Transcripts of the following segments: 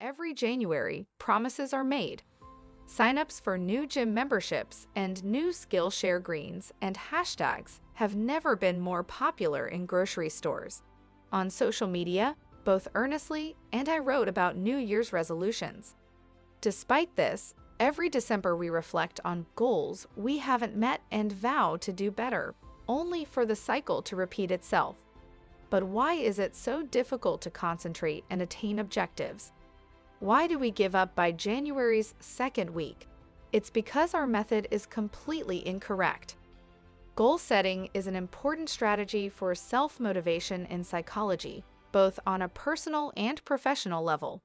Every January, promises are made. Signups for new gym memberships and new Skillshare greens and hashtags have never been more popular in grocery stores. On social media, both earnestly and I wrote about New Year's resolutions. Despite this, every December we reflect on goals we haven't met and vow to do better, only for the cycle to repeat itself. But why is it so difficult to concentrate and attain objectives? Why do we give up by January's second week? It's because our method is completely incorrect. Goal setting is an important strategy for self-motivation in psychology, both on a personal and professional level.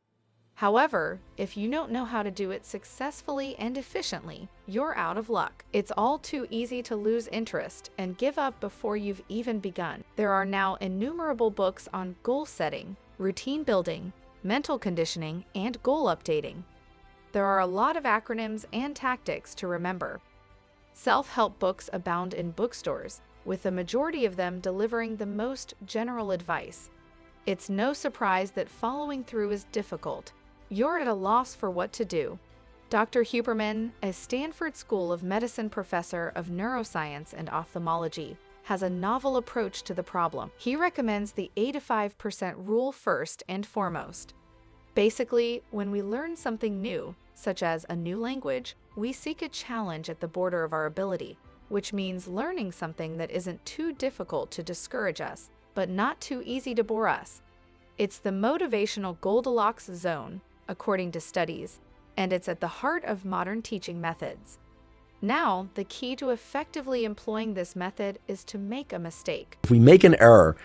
However, if you don't know how to do it successfully and efficiently, you're out of luck. It's all too easy to lose interest and give up before you've even begun. There are now innumerable books on goal setting, routine building, mental conditioning, and goal updating. There are a lot of acronyms and tactics to remember. Self-help books abound in bookstores, with the majority of them delivering the most general advice. It's no surprise that following through is difficult. You're at a loss for what to do. Dr. Huberman, a Stanford School of Medicine professor of neuroscience and ophthalmology, has a novel approach to the problem. He recommends the 85% rule first and foremost. Basically, when we learn something new, such as a new language, we seek a challenge at the border of our ability, which means learning something that isn't too difficult to discourage us, but not too easy to bore us. It's the motivational Goldilocks zone, according to studies, and it's at the heart of modern teaching methods. Now, the key to effectively employing this method is to make a mistake. If we make an error,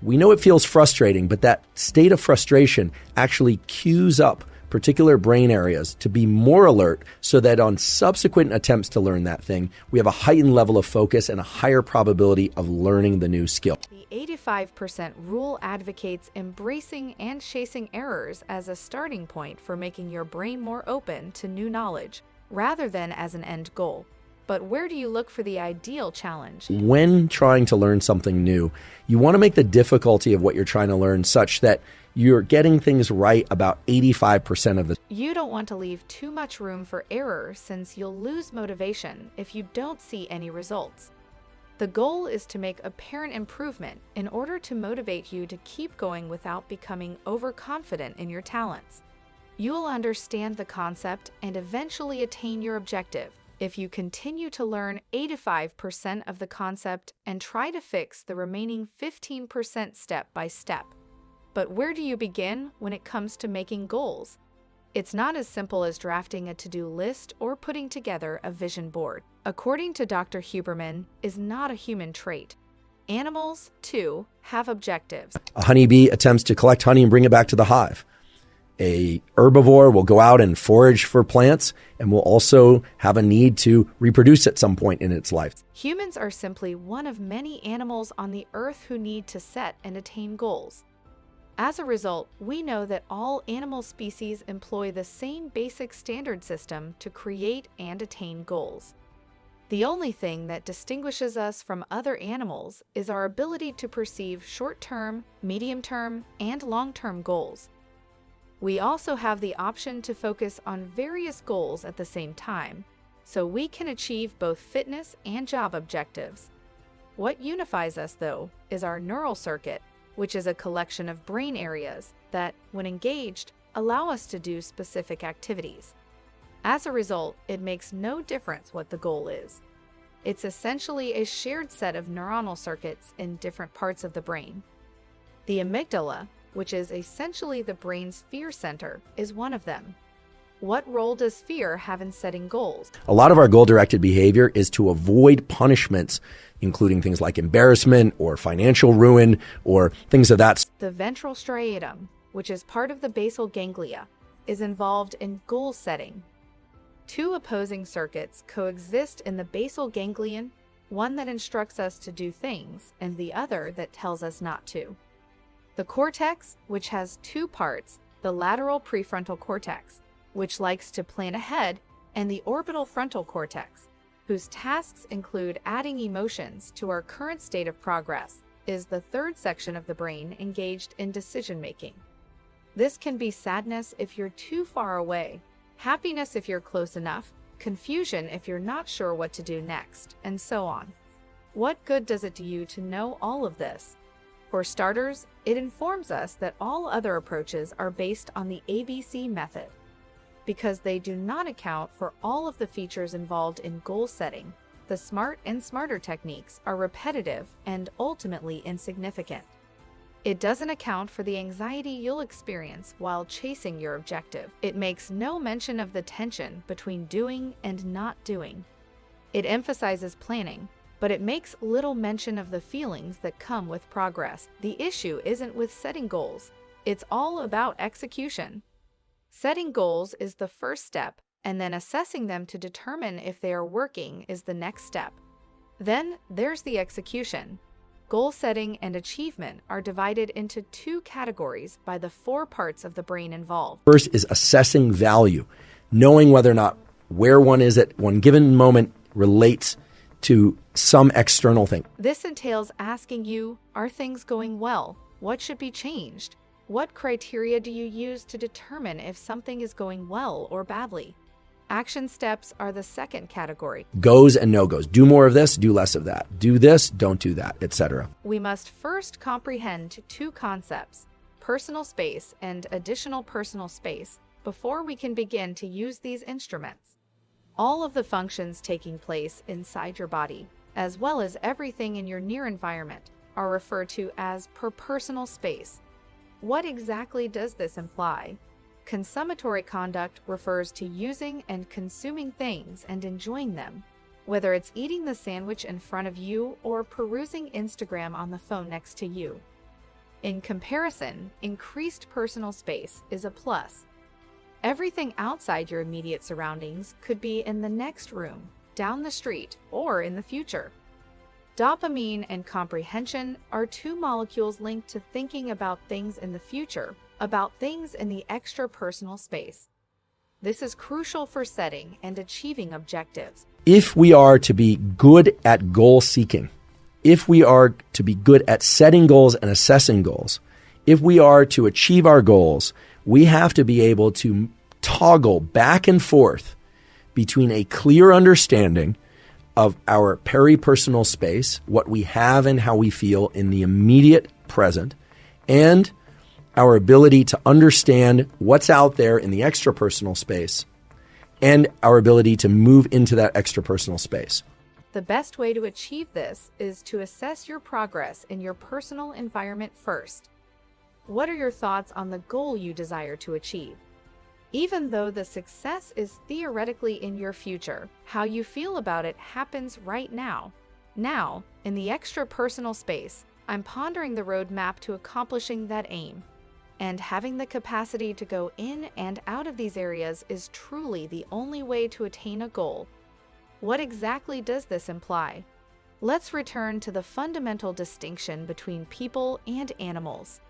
we know it feels frustrating, but that state of frustration actually cues up particular brain areas to be more alert so that on subsequent attempts to learn that thing, we have a heightened level of focus and a higher probability of learning the new skill. The 85% rule advocates embracing and chasing errors as a starting point for making your brain more open to new knowledge, rather than as an end goal. But where do you look for the ideal challenge? When trying to learn something new, you want to make the difficulty of what you're trying to learn such that you're getting things right about 85% of the time. You don't want to leave too much room for error since you'll lose motivation if you don't see any results. The goal is to make apparent improvement in order to motivate you to keep going without becoming overconfident in your talents. You'll understand the concept and eventually attain your objective if you continue to learn 85% of the concept and try to fix the remaining 15% step by step. But where do you begin when it comes to making goals? It's not as simple as drafting a to-do list or putting together a vision board. According to Dr. Huberman, is not a human trait. Animals, too, have objectives. A honeybee attempts to collect honey and bring it back to the hive. A herbivore will go out and forage for plants and will also have a need to reproduce at some point in its life. Humans are simply one of many animals on the earth who need to set and attain goals. As a result, we know that all animal species employ the same basic standard system to create and attain goals. The only thing that distinguishes us from other animals is our ability to perceive short-term, medium-term, and long-term goals. We also have the option to focus on various goals at the same time, so we can achieve both fitness and job objectives. What unifies us, though, is our neural circuit, which is a collection of brain areas that, when engaged, allow us to do specific activities. As a result, it makes no difference what the goal is. It's essentially a shared set of neuronal circuits in different parts of the brain. The amygdala, which is essentially the brain's fear center, is one of them. What role does fear have in setting goals? A lot of our goal-directed behavior is to avoid punishments, including things like embarrassment or financial ruin or things of that. The ventral striatum, which is part of the basal ganglia, is involved in goal setting. Two opposing circuits coexist in the basal ganglion, one that instructs us to do things and the other that tells us not to. The cortex, which has two parts, the lateral prefrontal cortex, which likes to plan ahead, and the orbital frontal cortex, whose tasks include adding emotions to our current state of progress, is the third section of the brain engaged in decision-making. This can be sadness if you're too far away, happiness if you're close enough, confusion if you're not sure what to do next, and so on. What good does it do you to know all of this? For starters, it informs us that all other approaches are based on the ABC method, because they do not account for all of the features involved in goal setting. The SMART and SMARTER techniques are repetitive and ultimately insignificant. It doesn't account for the anxiety you'll experience while chasing your objective. It makes no mention of the tension between doing and not doing. It emphasizes planning, but it makes little mention of the feelings that come with progress. The issue isn't with setting goals. It's all about execution. Setting goals is the first step, and then assessing them to determine if they are working is the next step. Then there's the execution. Goal setting and achievement are divided into two categories by the 4 parts of the brain involved. First is assessing value, knowing whether or not where one is at one given moment relates to some external thing. This entails asking you, are things going well? What should be changed? What criteria do you use to determine if something is going well or badly? Action steps are the second category. Goes and no-goes. Do more of this, do less of that. Do this, don't do that, etc. We must first comprehend 2 concepts, personal space and additional personal space, before we can begin to use these instruments. All of the functions taking place inside your body, as well as everything in your near environment, are referred to as personal space. What exactly does this imply? Consummatory conduct refers to using and consuming things and enjoying them, whether it's eating the sandwich in front of you or perusing Instagram on the phone next to you. In comparison, increased personal space is a plus. Everything outside your immediate surroundings could be in the next room, down the street, or in the future. Dopamine and comprehension are 2 molecules linked to thinking about things in the future, about things in the extra-personal space. This is crucial for setting and achieving objectives. If we are to be good at goal seeking, if we are to be good at setting goals and assessing goals, if we are to achieve our goals, we have to be able to toggle back and forth between a clear understanding of our peripersonal space, what we have and how we feel in the immediate present, and our ability to understand what's out there in the extrapersonal space, and our ability to move into that extrapersonal space. The best way to achieve this is to assess your progress in your personal environment first. What are your thoughts on the goal you desire to achieve? Even though the success is theoretically in your future, how you feel about it happens right now. Now, in the extra-personal space, I'm pondering the roadmap to accomplishing that aim. And having the capacity to go in and out of these areas is truly the only way to attain a goal. What exactly does this imply? Let's return to the fundamental distinction between people and animals.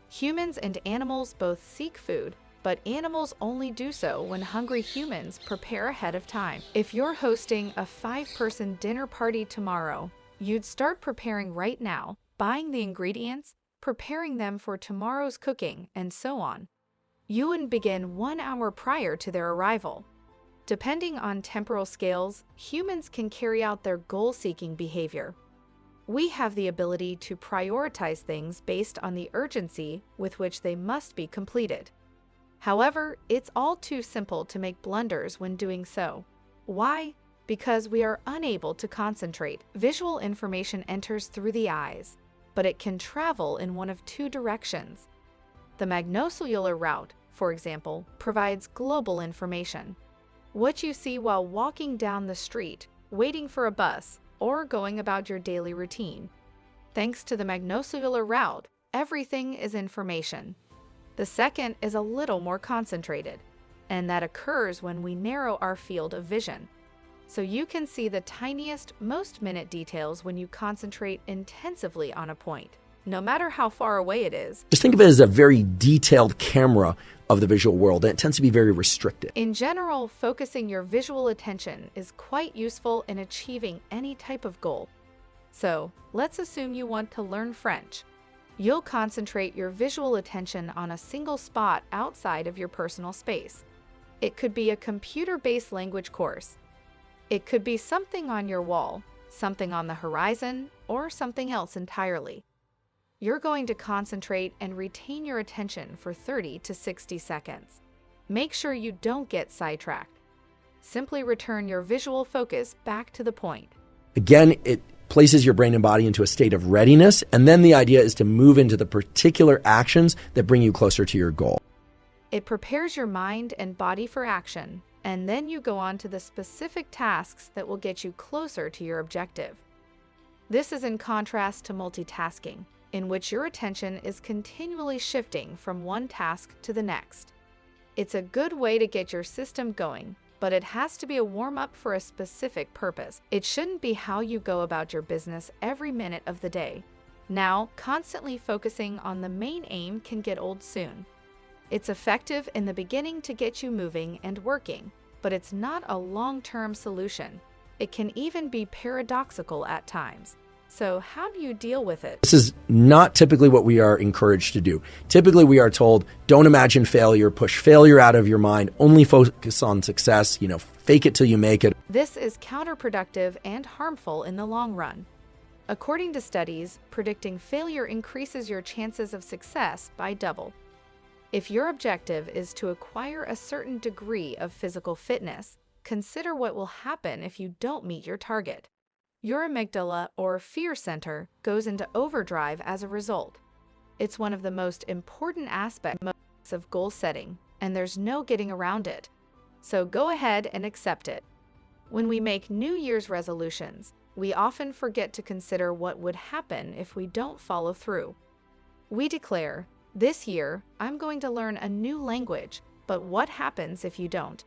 Humans and animals both seek food, but animals only do so when hungry humans prepare ahead of time. If you're hosting a 5-person dinner party tomorrow, you'd start preparing right now, buying the ingredients, preparing them for tomorrow's cooking, and so on. You would begin 1 hour prior to their arrival. Depending on temporal scales, humans can carry out their goal-seeking behavior. We have the ability to prioritize things based on the urgency with which they must be completed. However, it's all too simple to make blunders when doing so. Why? Because we are unable to concentrate. Visual information enters through the eyes, but it can travel in one of 2 directions. The magnocellular route, for example, provides global information. What you see while walking down the street, waiting for a bus, or going about your daily routine. Thanks to the magnocellular route, everything is information. The second is a little more concentrated, and that occurs when we narrow our field of vision. So you can see the tiniest, most minute details when you concentrate intensively on a point, no matter how far away it is. Just think of it as a very detailed camera of the visual world, and it tends to be very restricted. In general, focusing your visual attention is quite useful in achieving any type of goal. So, let's assume you want to learn French. You'll concentrate your visual attention on a single spot outside of your personal space. It could be a computer-based language course. It could be something on your wall, something on the horizon, or something else entirely. You're going to concentrate and retain your attention for 30 to 60 seconds. Make sure you don't get sidetracked. Simply return your visual focus back to the point. Again, it places your brain and body into a state of readiness, and then the idea is to move into the particular actions that bring you closer to your goal. It prepares your mind and body for action, and then you go on to the specific tasks that will get you closer to your objective. This is in contrast to multitasking, in which your attention is continually shifting from one task to the next. It's a good way to get your system going, but it has to be a warm-up for a specific purpose. It shouldn't be how you go about your business every minute of the day. Now, constantly focusing on the main aim can get old soon. It's effective in the beginning to get you moving and working, but it's not a long-term solution. It can even be paradoxical at times. So how do you deal with it? This is not typically what we are encouraged to do. Typically, we are told, don't imagine failure, push failure out of your mind, only focus on success, fake it till you make it. This is counterproductive and harmful in the long run. According to studies, predicting failure increases your chances of success by double. If your objective is to acquire a certain degree of physical fitness, consider what will happen if you don't meet your target. Your amygdala, or fear center, goes into overdrive as a result. It's one of the most important aspects of goal setting, and there's no getting around it. So go ahead and accept it. When we make New Year's resolutions, we often forget to consider what would happen if we don't follow through. We declare, this year, I'm going to learn a new language, but what happens if you don't?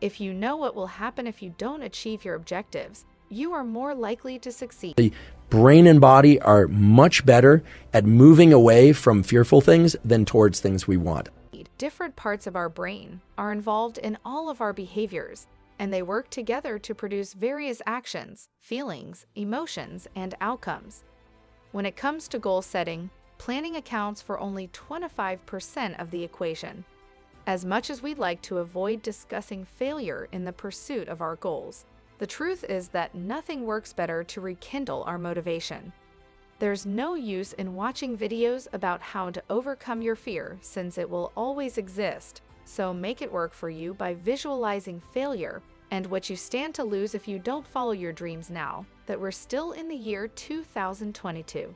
If you know what will happen if you don't achieve your objectives, you are more likely to succeed. The brain and body are much better at moving away from fearful things than towards things we want. Different parts of our brain are involved in all of our behaviors, and they work together to produce various actions, feelings, emotions, and outcomes. When it comes to goal setting, planning accounts for only 25% of the equation. As much as we'd like to avoid discussing failure in the pursuit of our goals, the truth is that nothing works better to rekindle our motivation. There's no use in watching videos about how to overcome your fear, since it will always exist, so make it work for you by visualizing failure and what you stand to lose if you don't follow your dreams now that we're still in the year 2022.